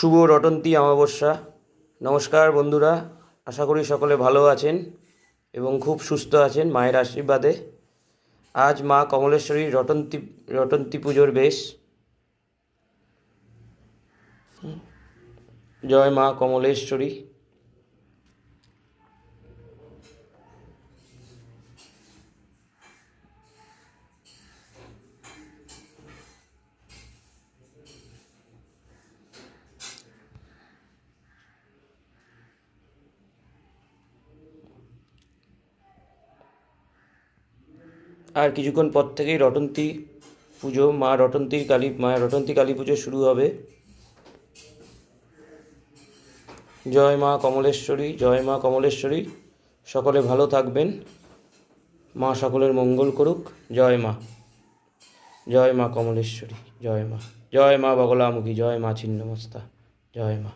শুভ রটন্তী অমাবস্যা। নমস্কার বন্ধুরা, আশা করি সকলে ভালো আছেন এবং খুব সুস্থ আছেন মায়ের আশীর্বাদে। আজ মা কমলেশ্বরীর রটন্তী পুজোর বেশ। জয় মা কমলেশ্বরী। আর কিছুক্ষণ পর থেকেই রটন্তী পুজো, মায়ের রটন্তী কালী পুজো শুরু হবে। জয় মা কমলেশ্বরী, জয় মা কমলেশ্বরী। সকলে ভালো থাকবেন, মা সকলের মঙ্গল করুক। জয় মা, জয় মা কমলেশ্বরী, জয় মা, জয় মা বগলামুখী, জয় মা ছিন্নমস্তা, জয় মা।